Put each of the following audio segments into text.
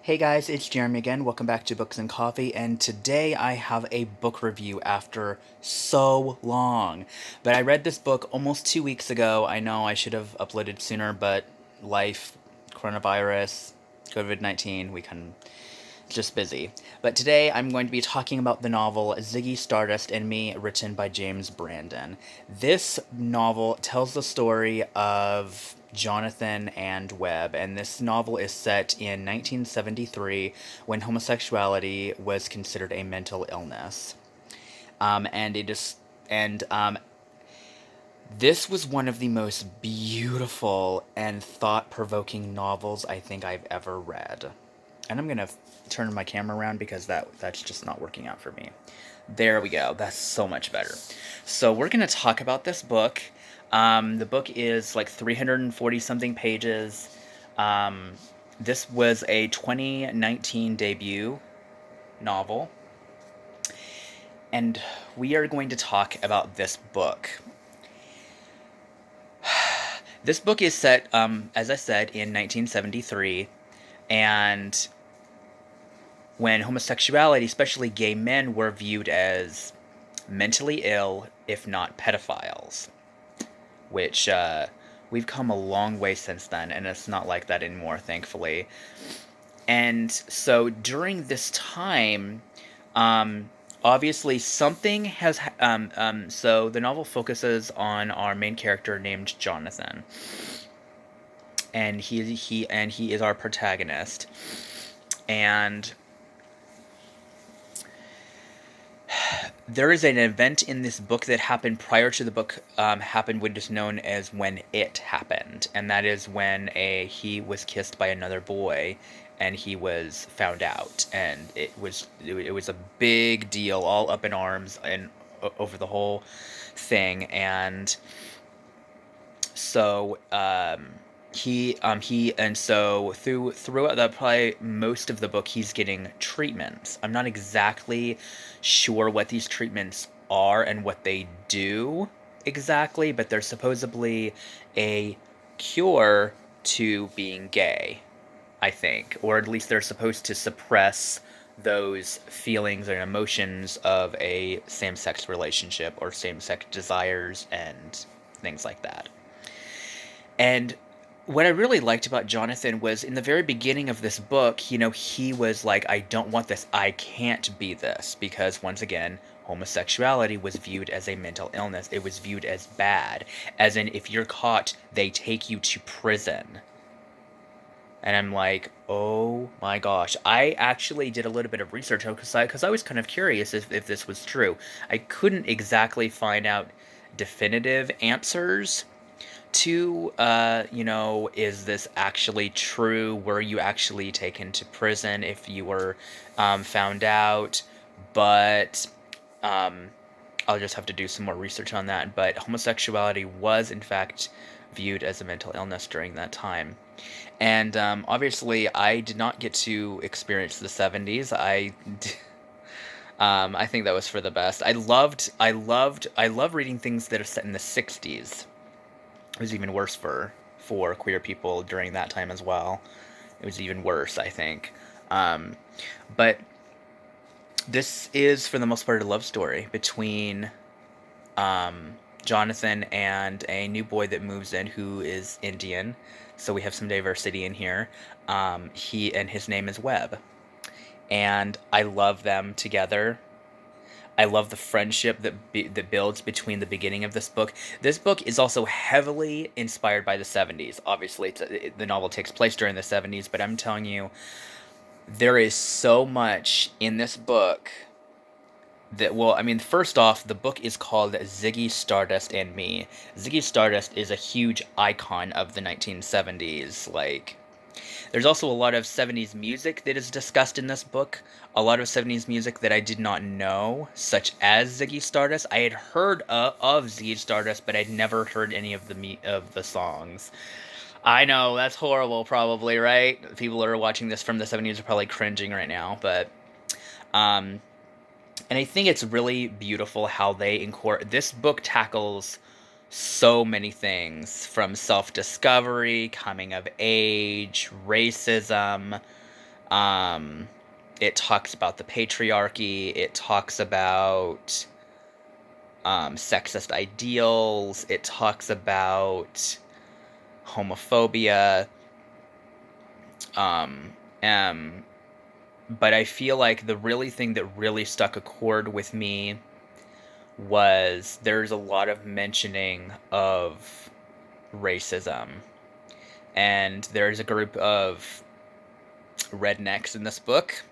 Hey guys, it's Jeremy again. Welcome back to Books and Coffee, and today I have a book review after so long. But I read this book almost 2 weeks ago. I know I should have uploaded sooner, but life, coronavirus, COVID-19, we can just busy. But today I'm going to be talking about the novel Ziggy Stardust and Me, written by James Brandon. This novel tells the story of Jonathan and Webb, and this novel is set in 1973 when homosexuality was considered a mental illness. And it is and This was one of the most beautiful and thought-provoking novels I think I've ever read. And I'm gonna turn my camera around because that's just not working out for me. There we go. That's so much better. So we're gonna talk about this book. The book is like 340 something pages. Um, this was a 2019 debut novel, and we are going to talk about this book. This book is set, as I said, in 1973, and when homosexuality, especially gay men, were viewed as mentally ill, if not pedophiles, which we've come a long way since then, and it's not like that anymore, thankfully. And so during this time, obviously something has. So the novel focuses on our main character named Jonathan, and he is our protagonist, and there is an event in this book that happened prior to the book happened, what is known as when it happened, and that is when he was kissed by another boy, and he was found out, and it was a big deal, all up in arms and over the whole thing, and so he and so throughout the probably most of the book he's getting treatments. I'm not exactly sure what these treatments are and what they do exactly, but they're supposedly a cure to being gay, I think, or at least they're supposed to suppress those feelings and emotions of a same-sex relationship or same-sex desires and things like that. And what I really liked about Jonathan was in the very beginning of this book, he was like, I don't want this. I can't be this. Because once again, homosexuality was viewed as a mental illness. It was viewed as bad. As in, if you're caught, they take you to prison. And I'm like, oh my gosh. I actually did a little bit of research because I was kind of curious if this was true. I couldn't exactly find out definitive answers to, is this actually true? Were you actually taken to prison if you were found out? But um, I'll just have to do some more research on that. But homosexuality was, in fact, viewed as a mental illness during that time. And obviously, I did not get to experience the 70s. I think that was for the best. I love reading things that are set in the 60s. It was even worse for queer people during that time as well. It was even worse, I think. Um, but this is, for the most part, a love story between um, Jonathan and a new boy that moves in who is Indian. So we have some diversity in here. His name is Webb, and I love them together. I love the friendship that builds between the beginning of this book. This book is also heavily inspired by the 70s. Obviously, the novel takes place during the 70s, but I'm telling you, there is so much in this book that, well, I mean, first off, the book is called Ziggy Stardust and Me. Ziggy Stardust is a huge icon of the 1970s, like there's also a lot of 70s music that is discussed in this book. A lot of 70s music that I did not know, such as Ziggy Stardust. I had heard of Ziggy Stardust, but I'd never heard any of the songs. I know, that's horrible, probably, right? People that are watching this from the 70s are probably cringing right now, but um and I think it's really beautiful how they incorporate. This book tackles so many things from self-discovery, coming of age, racism, Um, it talks about the patriarchy. It talks about sexist ideals. It talks about homophobia. Um, um, but I feel like the really thing that really stuck a chord with me was there's a lot of mentioning of racism. And there's a group of rednecks in this book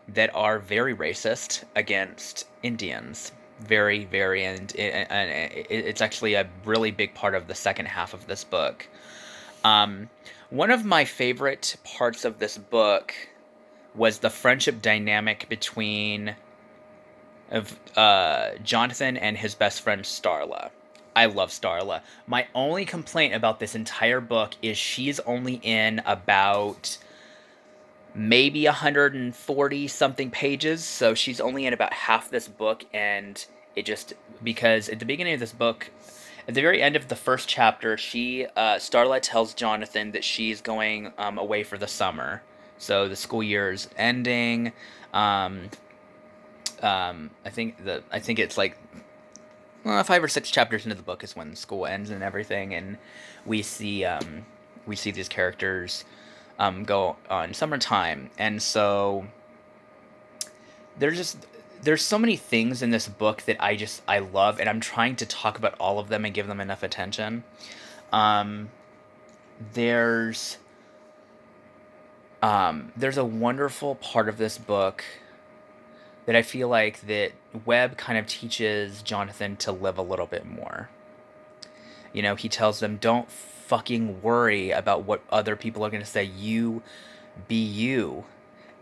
that are very racist against Indians. Very, very, and it's actually a really big part of the second half of this book. Um, One of my favorite parts of this book was the friendship dynamic between Jonathan and his best friend Starla. I love Starla. My only complaint about this entire book is she's only in about maybe 140 something pages, so she's only in about half this book, and it just because at the beginning of this book, at the very end of the first chapter, Starlight tells Jonathan that she's going away for the summer, so the school year's ending. Um, I think it's like 5 or 6 chapters into the book is when school ends and everything, and we see we see these characters go on summertime, and so there's just there's so many things in this book that I love, and I'm trying to talk about all of them and give them enough attention. Um, there's there's a wonderful part of this book that I feel like that Webb kind of teaches Jonathan to live a little bit more. You know, he tells them, don't fucking worry about what other people are going to say. You be you.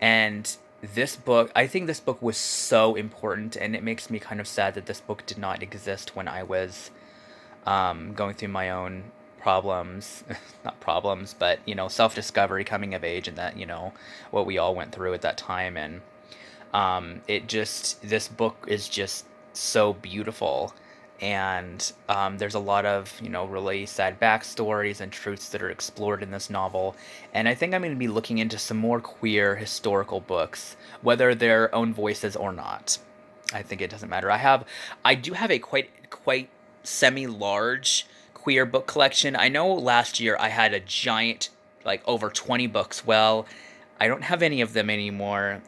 And this book, I think this book was so important, and it makes me kind of sad that this book did not exist when I was going through my own problems. Not problems, but, you know, self discovery, coming of age, and that, you know, what we all went through at that time. And this book is just so beautiful, and there's a lot of, you know, really sad backstories and truths that are explored in this novel. And I think I'm going to be looking into some more queer historical books, whether they're own voices or not. I think it doesn't matter. I do have a quite semi large queer book collection. I know last year I had a giant, like over 20 books. Well, I don't have any of them anymore.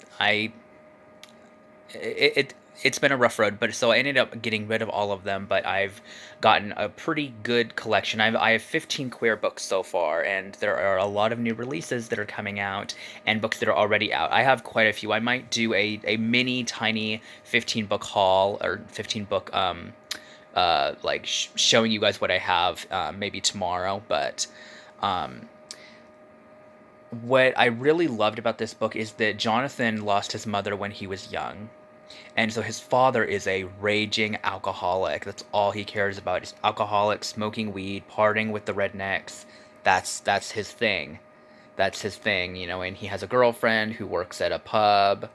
It's been a rough road, but so I ended up getting rid of all of them. But I've gotten a pretty good collection. I have 15 queer books so far, and there are a lot of new releases that are coming out, and books that are already out. I have quite a few. I might do a mini tiny 15 book haul, or 15 book like showing you guys what I have, maybe tomorrow. But um what I really loved about this book is that Jonathan lost his mother when he was young. And so his father is a raging alcoholic. That's all he cares about. Is alcoholic, smoking weed, partying with the rednecks. That's his thing. That's his thing, you know, and he has a girlfriend who works at a pub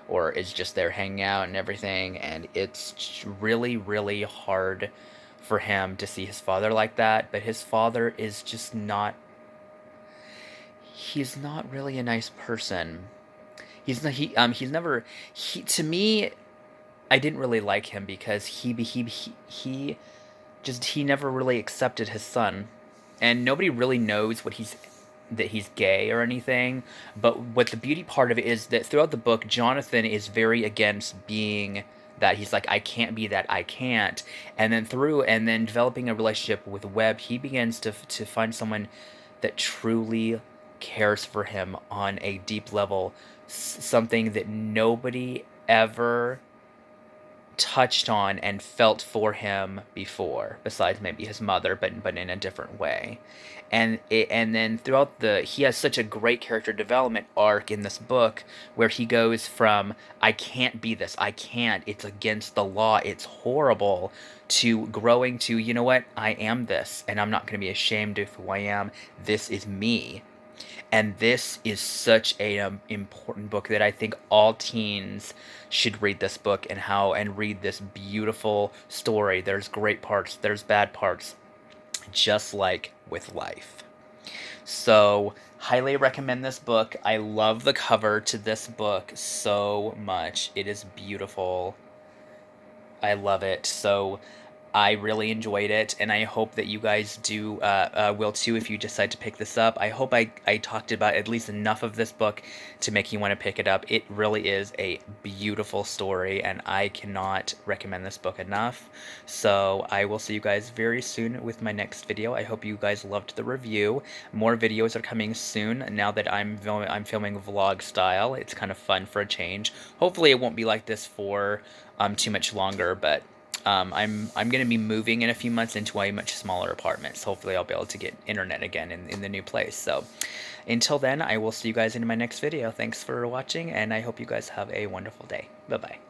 or is just there hanging out and everything, and it's really, really hard for him to see his father like that, but his father is just not he's not really a nice person. He's never he to me I didn't really like him because he never really accepted his son, and nobody really knows that he's gay or anything. But what the beauty part of it is that throughout the book, Jonathan is very against being that. He's like, I can't be that, I can't. And then developing a relationship with Webb, he begins to find someone that truly cares for him on a deep level, something that nobody ever touched on and felt for him before, besides maybe his mother, but in a different way. And then throughout he has such a great character development arc in this book where he goes from I can't be this, I can't, it's against the law, it's horrible, to growing to, you know what, I am this, and I'm not going to be ashamed of who I am. This is me. And this is such a important book that I think all teens should read this book, and read this beautiful story. There's great parts, there's bad parts, just like with life. So, highly recommend this book. I love the cover to this book so much. It is beautiful. I love it. So, I really enjoyed it, and I hope that you guys do will too if you decide to pick this up. I hope I talked about at least enough of this book to make you want to pick it up. It really is a beautiful story, and I cannot recommend this book enough. So I will see you guys very soon with my next video. I hope you guys loved the review. More videos are coming soon now that I'm filming vlog style. It's kind of fun for a change. Hopefully it won't be like this for too much longer, but I'm going to be moving in a few months into a much smaller apartment, so hopefully I'll be able to get internet again in the new place. So until then, I will see you guys in my next video. Thanks for watching, and I hope you guys have a wonderful day. Bye-bye.